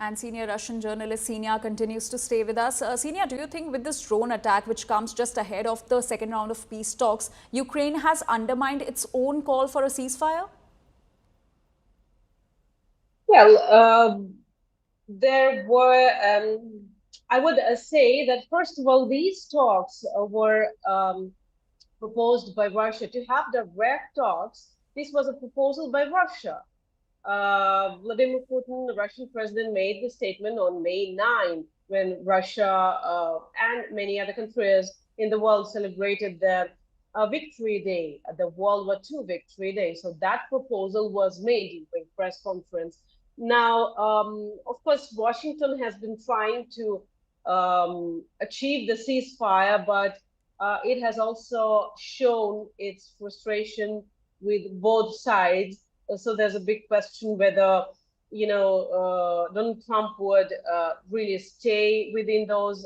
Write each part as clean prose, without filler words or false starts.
And senior Russian journalist Senia continues to stay with us. Senia, do you think with this drone attack, which comes just ahead of the second round of peace talks, Ukraine has undermined its own call for a ceasefire? Well, there were, I would say that first of all, these talks were proposed by Russia to have direct talks. This was a proposal by Russia. Vladimir Putin, the Russian president, made the statement on May 9 when Russia and many other countries in the world celebrated the Victory Day, the World War II Victory Day. So that proposal was made in a press conference. Now, of course, Washington has been trying to achieve the ceasefire, but it has also shown its frustration with both sides. So there's a big question whether, Donald Trump would really stay within those,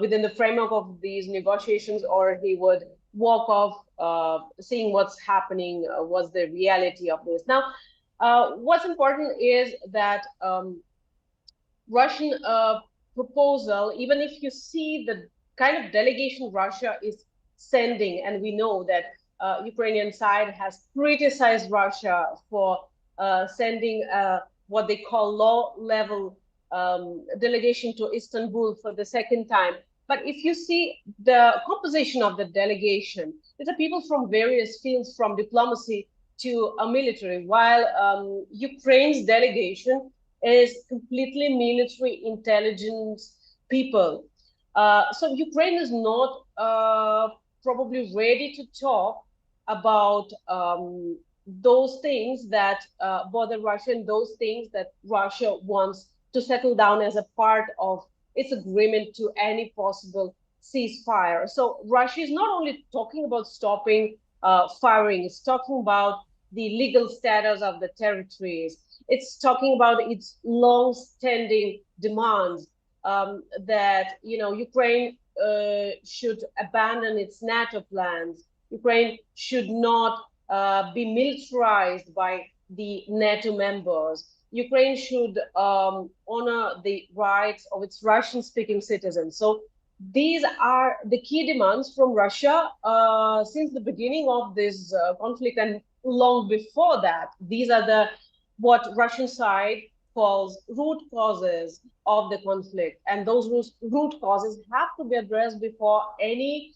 within the framework of these negotiations, or he would walk off, seeing what's happening, what's the reality of this. Now, what's important is that Russian proposal, even if you see the kind of delegation Russia is sending, and we know that Ukrainian side has criticized Russia for sending what they call low-level delegation to Istanbul for the second time. But if you see the composition of the delegation, these are people from various fields, from diplomacy to a military, while Ukraine's delegation is completely military intelligence people. So Ukraine is not probably ready to talk about those things that bother Russia and those things that Russia wants to settle down as a part of its agreement to any possible ceasefire. So Russia is not only talking about stopping firing, it's talking about the legal status of the territories. It's talking about its long-standing demands that Ukraine should abandon its NATO plans. Ukraine should not be militarized by the NATO members. Ukraine should honor the rights of its Russian-speaking citizens. So these are the key demands from Russia since the beginning of this conflict, and long before that. These are what Russian side calls root causes of the conflict, and those root causes have to be addressed before any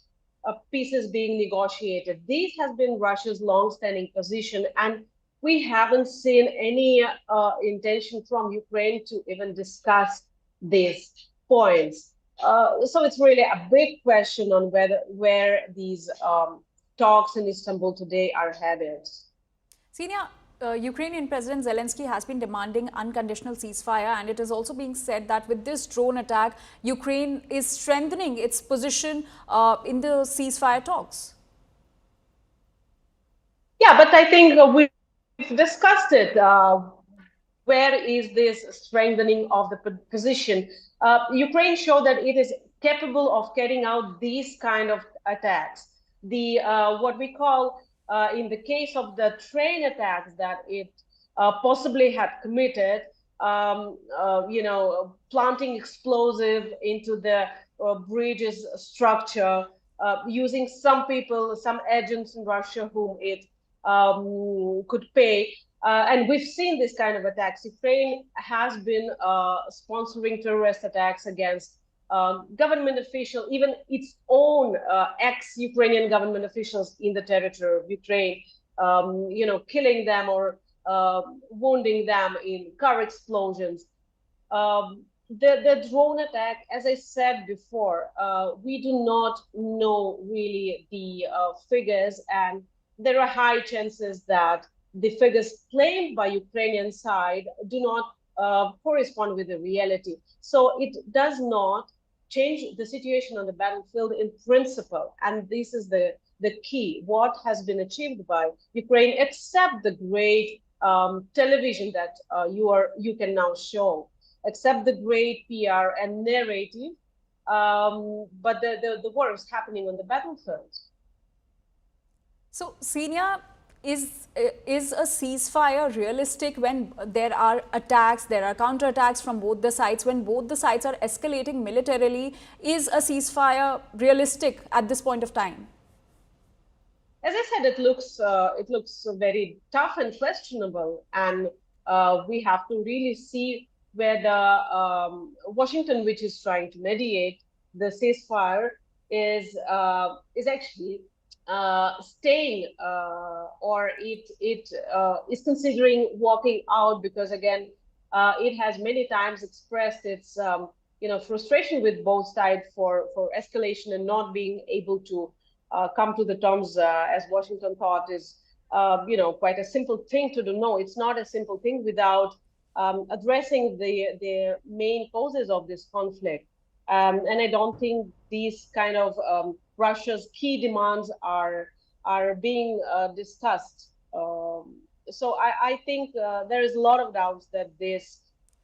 peace is being negotiated. This has been Russia's long-standing position, and we haven't seen any intention from Ukraine to even discuss these points. So it's really a big question on where these talks in Istanbul today are headed. Senia, Ukrainian President Zelensky has been demanding unconditional ceasefire, and it is also being said that with this drone attack, Ukraine is strengthening its position in the ceasefire talks. Yeah, but I think we've discussed it. Where is this strengthening of the position? Ukraine showed that it is capable of carrying out these kind of attacks. The what we call in the case of the train attacks that it possibly had committed, planting explosive into the bridge's structure, using some people, some agents in Russia whom it could pay. And we've seen this kind of attacks. Ukraine has been sponsoring terrorist attacks against government officials, even its own ex-Ukrainian government officials in the territory of Ukraine, killing them or wounding them in car explosions. The drone attack, as I said before, we do not know really the figures, and there are high chances that the figures claimed by Ukrainian side do not correspond with the reality. So it does not change the situation on the battlefield in principle. And this is the key. What has been achieved by Ukraine, except the great television that you can now show, except the great PR and narrative, but the war is happening on the battlefield. So, Senia, is a ceasefire realistic when there are attacks, there are counterattacks from both the sides, when both the sides are escalating militarily? Is a ceasefire realistic at this point of time? As I said, it looks very tough and questionable, and we have to really see whether Washington, which is trying to mediate the ceasefire, is actually staying, or it is considering walking out, because again, it has many times expressed its frustration with both sides for escalation and not being able to come to the terms, as Washington thought is quite a simple thing to do. No, it's not a simple thing without addressing the main causes of this conflict. And I don't think these kind of Russia's key demands are being discussed. So I think there is a lot of doubts that this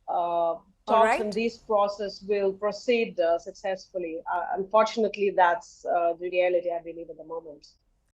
talks and this process will proceed successfully. Unfortunately, that's the reality, I believe, at the moment.